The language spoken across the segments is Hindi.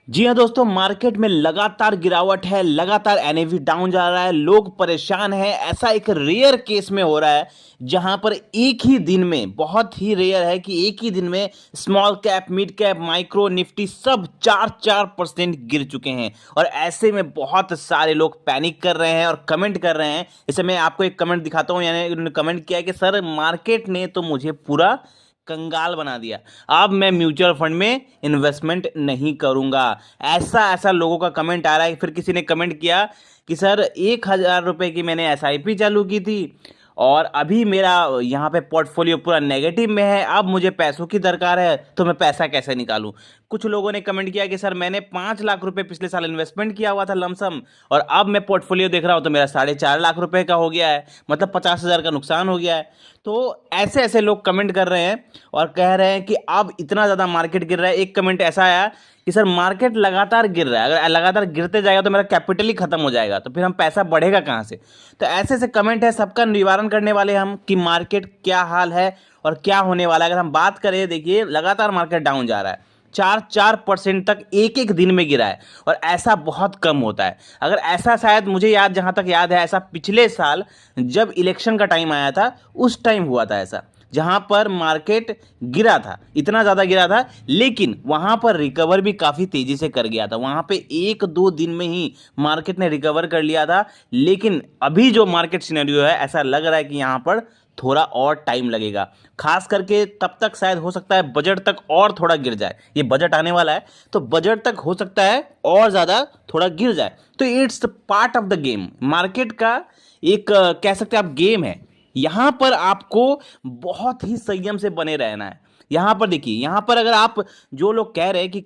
जी हाँ दोस्तों, मार्केट में लगातार गिरावट है, लगातार एनएवी डाउन जा रहा है, लोग परेशान हैं। ऐसा एक रेयर केस में हो रहा है जहां पर एक ही दिन में, बहुत ही रेयर है कि एक ही दिन में small cap, mid cap, micro, Nifty सब 4-4% गिर चुके हैं। और ऐसे में बहुत सारे लोग पैनिक कर रहे हैं और कमेंट कर रहे हैं। इसे मैं आपको एक कमेंट दिखाता हूँ, यानी उन्होंने कमेंट किया है कि सर मार्केट ने तो मुझे पूरा कंगाल बना दिया, अब मैं म्यूचुअल फंड में इन्वेस्टमेंट नहीं करूंगा। ऐसा ऐसा लोगों का कमेंट आ रहा है। फिर किसी ने कमेंट किया कि सर 1,000 रुपए की मैंने एसआईपी चालू की थी और अभी मेरा यहाँ पे पोर्टफोलियो पूरा नेगेटिव में है, अब मुझे पैसों की दरकार है तो मैं पैसा कैसे निकालूं। कुछ लोगों ने कमेंट किया कि सर मैंने 5 लाख रुपए पिछले साल इन्वेस्टमेंट किया हुआ था लमसम, और अब मैं पोर्टफोलियो देख रहा हूँ तो मेरा 4.5 लाख रुपए का हो गया है, मतलब 50,000 का नुकसान हो गया है। तो ऐसे ऐसे लोग कमेंट कर रहे हैं और कह रहे हैं कि अब इतना ज़्यादा मार्केट गिर रहा है। एक कमेंट ऐसा आया कि सर मार्केट लगातार गिर रहा है, अगर लगातार गिरते जाएगा तो मेरा कैपिटल ही खत्म हो जाएगा, तो फिर हम पैसा बढ़ेगा कहाँ से। तो ऐसे ऐसे कमेंट है, सबका निवारण करने वाले हम कि मार्केट क्या हाल है और क्या होने वाला है। अगर हम बात करें, देखिए लगातार मार्केट डाउन जा रहा है, 4-4% तक एक एक दिन में गिरा है, और ऐसा बहुत कम होता है। अगर ऐसा, शायद मुझे याद, जहां तक याद है, ऐसा पिछले साल जब इलेक्शन का टाइम आया था उस टाइम हुआ था ऐसा, जहां पर मार्केट गिरा था, इतना ज़्यादा गिरा था, लेकिन वहां पर रिकवर भी काफ़ी तेज़ी से कर गया था। वहां पे 1-2 दिन में ही मार्केट ने रिकवर कर लिया था। लेकिन अभी जो मार्केट सिनेरियो है, ऐसा लग रहा है कि यहाँ पर थोड़ा और टाइम लगेगा, खास करके तब तक शायद हो सकता है बजट तक और थोड़ा गिर जाए। ये बजट आने वाला है तो बजट तक हो सकता है और ज़्यादा थोड़ा गिर जाए। तो it's part of the game, market का एक कह सकते हैं आप गेम है। यहाँ पर आपको बहुत ही संयम से बने रहना है। यहाँ पर देखिए, यहाँ पर अगर आप, जो लोग कह रहे हैं कि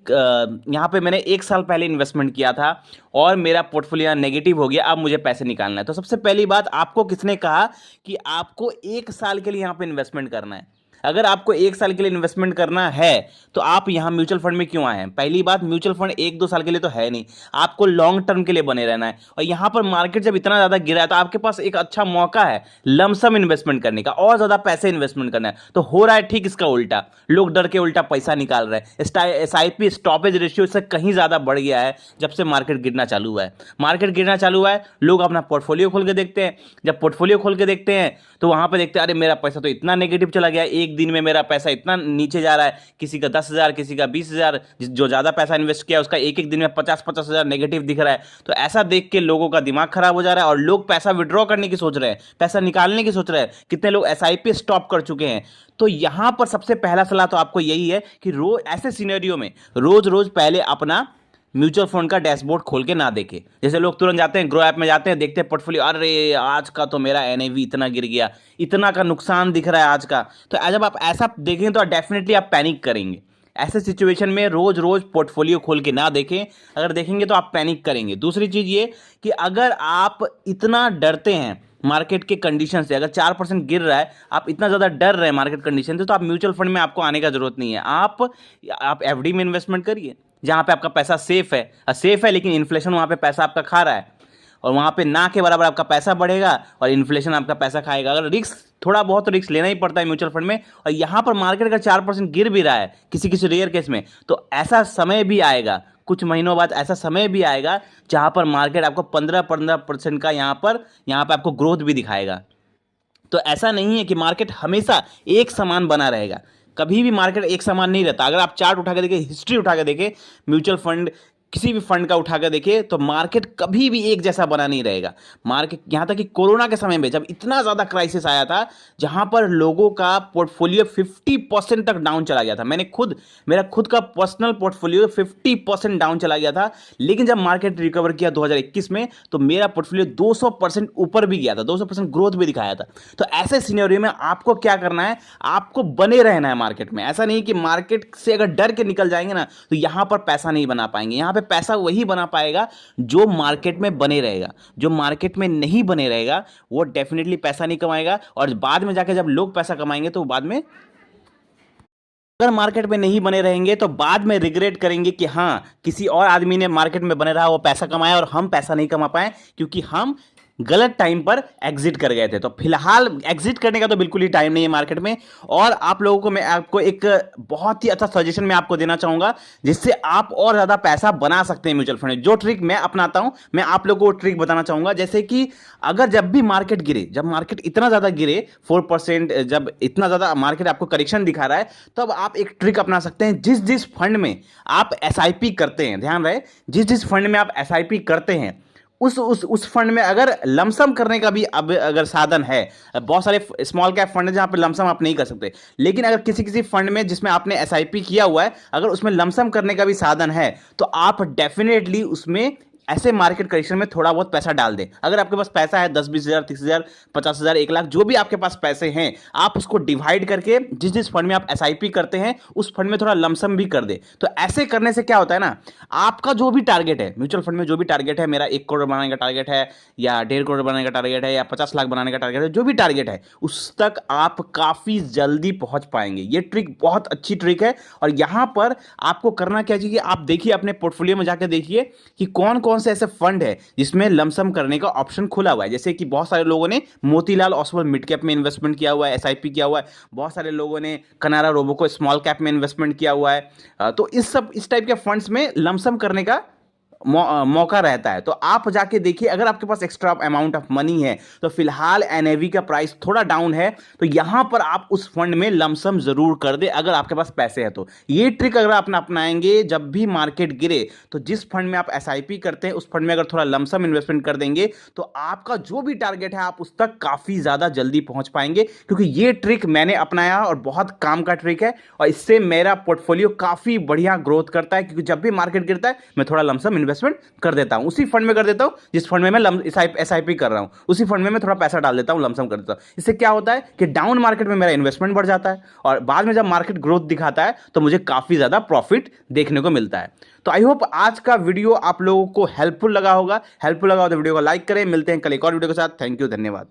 यहाँ पे मैंने 1 साल पहले इन्वेस्टमेंट किया था और मेरा पोर्टफोलियो नेगेटिव हो गया, अब मुझे पैसे निकालना है, तो सबसे पहली बात, आपको किसने कहा कि आपको 1 साल के लिए यहाँ पे इन्वेस्टमेंट करना है। अगर आपको 1 साल के लिए इन्वेस्टमेंट करना है तो आप यहाँ म्यूचुअल फंड में क्यों आए हैं। पहली बात, म्यूचुअल फंड 1-2 साल के लिए तो है नहीं, आपको लॉन्ग टर्म के लिए बने रहना है। और यहाँ पर मार्केट जब इतना ज़्यादा गिरा है तो आपके पास एक अच्छा मौका है लमसम इन्वेस्टमेंट करने का, और ज़्यादा पैसे इन्वेस्टमेंट करना है। तो हो रहा है ठीक इसका उल्टा, लोग डर के उल्टा पैसा निकाल रहे हैं। एसआईपी स्टॉपेज रेशियो इससे कहीं ज़्यादा बढ़ गया है जब से मार्केट गिरना चालू हुआ है। मार्केट गिरना चालू हुआ है, लोग अपना पोर्टफोलियो खोल के देखते हैं। जब पोर्टफोलियो खोल के देखते हैं तो वहाँ पर देखते हैं, अरे मेरा पैसा तो इतना नेगेटिव चला गया, एक दिन में मेरा पैसा इतना नीचे जा रहा है, किसी का 10,000, किसी का 20,000, जो ज़्यादा पैसा इन्वेस्ट किया उसका एक एक दिन में 50-50 हज़ार नेगेटिव दिख रहा है। तो ऐसा देख के लोगों का दिमाग खराब हो जा रहा है और लोग पैसा विड्रॉ करने की सोच रहे हैं, पैसा निकालने की सोच रहे हैं। कितने लोग एसआईपी स्टॉप कर चुके हैं। तो यहाँ पर सबसे पहला सलाह तो आपको यही है कि रोज ऐसे सिनेरियो में रोज रोज पहले अपना म्यूचुअल फंड का डैशबोर्ड खोल के ना देखे। जैसे लोग तुरंत जाते हैं, ग्रो ऐप में जाते हैं, देखते हैं पोर्टफोलियो, अरे आज का तो मेरा एनएवी इतना गिर गया, इतना का नुकसान दिख रहा है आज का। तो जब आप ऐसा देखेंगे तो डेफिनेटली आप पैनिक करेंगे। ऐसे सिचुएशन में रोज रोज पोर्टफोलियो खोल के ना देखें, अगर देखेंगे तो आप पैनिक करेंगे। दूसरी चीज ये कि अगर आप इतना डरते हैं मार्केट के कंडीशन से, अगर 4% गिर रहा है, आप इतना ज़्यादा डर रहे हैं मार्केट कंडीशन से, तो आप म्यूचुअल फंड में आपको आने का जरूरत नहीं है। आप एफडी में इन्वेस्टमेंट करिए, जहाँ पे आपका पैसा सेफ है, लेकिन इन्फ्लेशन वहाँ पे पैसा आपका खा रहा है, और वहाँ पे ना के बराबर आपका पैसा बढ़ेगा और इन्फ्लेशन आपका पैसा खाएगा। अगर रिस्क, थोड़ा बहुत तो रिस्क लेना ही पड़ता है म्यूचुअल फंड में, और यहाँ पर मार्केट अगर 4% गिर भी रहा है किसी किसी रेयर केस में, तो ऐसा समय भी आएगा, कुछ महीनों बाद ऐसा समय भी आएगा जहाँ पर मार्केट आपको 15% का यहाँ पर आपको ग्रोथ भी दिखाएगा। तो ऐसा नहीं है कि मार्केट हमेशा एक समान बना रहेगा, कभी भी मार्केट एक समान नहीं रहता। अगर आप चार्ट उठा के देखें, हिस्ट्री उठा के देखें, म्यूचुअल फंड किसी भी फंड का उठा कर देखिए, तो मार्केट कभी भी एक जैसा बना नहीं रहेगा। मार्केट, यहाँ तक कि कोरोना के समय में जब इतना ज़्यादा क्राइसिस आया था, जहाँ पर लोगों का पोर्टफोलियो 50% तक डाउन चला गया था, मेरा खुद का पर्सनल पोर्टफोलियो 50% डाउन चला गया था, लेकिन जब मार्केट रिकवर किया 2021 में, तो मेरा पोर्टफोलियो 200% ऊपर भी गया था, 200% ग्रोथ भी दिखाया था। तो ऐसे सिनेरियो में आपको क्या करना है, आपको बने रहना है मार्केट में। ऐसा नहीं कि मार्केट से अगर डर के निकल जाएंगे ना, तो यहाँ पर पैसा नहीं बना पाएंगे। यहाँ पे पैसा वही बना पाएगा जो मार्केट में बने रहेगा। जो मार्केट में नहीं बने रहेगा वो डेफिनेटली पैसा नहीं कमाएगा, और बाद में जाके जब लोग पैसा कमाएंगे तो बाद में, अगर मार्केट में नहीं बने रहेंगे तो बाद में रिग्रेट करेंगे कि हाँ, किसी और आदमी ने मार्केट में बने रहा, वो पैसा कमाया और हम पैसा नहीं कमा पाए, क्योंकि हम गलत टाइम पर एग्जिट कर गए थे। तो फिलहाल एग्जिट करने का तो बिल्कुल ही टाइम नहीं है मार्केट में। और आप लोगों को मैं आपको एक बहुत ही अच्छा सजेशन मैं आपको देना चाहूंगा, जिससे आप और ज्यादा पैसा बना सकते हैं म्यूचुअल फंड में। जो ट्रिक मैं अपनाता हूं, मैं आप लोगों को ट्रिक बताना चाहूंगा। जैसे कि अगर जब भी मार्केट गिरे, जब मार्केट इतना ज्यादा गिरे 4%, जब इतना ज्यादा मार्केट आपको करेक्शन दिखा रहा है, तब आप एक ट्रिक अपना सकते हैं। जिस जिस फंड में आप एसआईपी करते हैं, ध्यान रहे, जिस जिस फंड में आप एसआईपी करते हैं, उस फंड में अगर लमसम करने का भी अब अगर साधन है, बहुत सारे स्मॉल कैप फंड है जहां पे लमसम आप नहीं कर सकते, लेकिन अगर किसी किसी फंड में जिसमें आपने एसआईपी किया हुआ है, अगर उसमें लमसम करने का भी साधन है, तो आप डेफिनेटली उसमें ऐसे मार्केट करेक्शन में थोड़ा बहुत पैसा डाल दें। अगर आपके पास पैसा है 10-20 हज़ार, 30 हज़ार, 50 हज़ार, 1 लाख, जो भी आपके पास पैसे हैं, आप उसको डिवाइड करके जिस जिस फंड में आप एसआईपी करते हैं उस फंड में थोड़ा लमसम भी कर दे। तो ऐसे करने से क्या होता है ना, आपका जो भी टारगेट है म्यूचुअल फंड में, जो भी टारगेट है, मेरा 1 करोड़ बनाने का टारगेट है, या 1.5 करोड़ बनाने का टारगेट है, या 50 लाख बनाने का टारगेट है, जो भी टारगेट है उस तक आप काफी जल्दी पहुंच पाएंगे। ये ट्रिक बहुत अच्छी ट्रिक है। और यहां पर आपको करना क्या चाहिए, आप देखिए अपने पोर्टफोलियो में जाकर देखिए कि कौन कौन से ऐसे फंड है जिसमें लमसम करने का ऑप्शन खुला हुआ है। जैसे कि बहुत सारे लोगों ने मोतीलाल ओसवाल मिड कैप में इन्वेस्टमेंट किया हुआ है, एसआईपी किया हुआ है। बहुत सारे लोगों ने कनारा रोबोको स्मॉल कैप में इन्वेस्टमेंट किया हुआ है। तो इस टाइप के फंड्स में लमसम करने का मौका रहता है। तो आप जाके देखिए, अगर आपके पास एक्स्ट्रा अमाउंट ऑफ मनी है, तो फिलहाल एनएवी का प्राइस थोड़ा डाउन है, तो यहां पर आप उस फंड में लमसम जरूर कर दे अगर आपके पास पैसे हैं तो। ये ट्रिक अगर आप अपनाएंगे, जब भी मार्केट गिरे, तो जिस फंड में आप एसआईपी करते हैं उस फंड में अगर थोड़ा लमसम इन्वेस्टमेंट कर देंगे, तो आपका जो भी टारगेट है आप उस तक काफी ज्यादा जल्दी पहुंच पाएंगे। क्योंकि ये ट्रिक मैंने अपनाया और बहुत काम का ट्रिक है, और इससे मेरा पोर्टफोलियो काफी बढ़िया ग्रोथ करता है। क्योंकि जब भी मार्केट गिरता है, मैं थोड़ा लमसम इन्वेस्टमेंट कर देता हूं, उसी फंड में कर देता हूं जिस फंड में मैं एसआईपी कर रहा हूं, उसी फंड में मैं थोड़ा पैसा डाल देता हूं, लमसम कर देता हूं। इससे क्या होता है कि डाउन मार्केट में मेरा इन्वेस्टमेंट बढ़ जाता है, और बाद में जब मार्केट ग्रोथ दिखाता है तो मुझे काफी ज्यादा प्रॉफिट देखने को मिलता है। तो आई होप आज का वीडियो आप लोगों को हेल्पफुल लगा होगा। हेल्पफुल लगा हो तो वीडियो को लाइक करें। मिलते हैं कल एक और वीडियो के साथ। थैंक यू, धन्यवाद।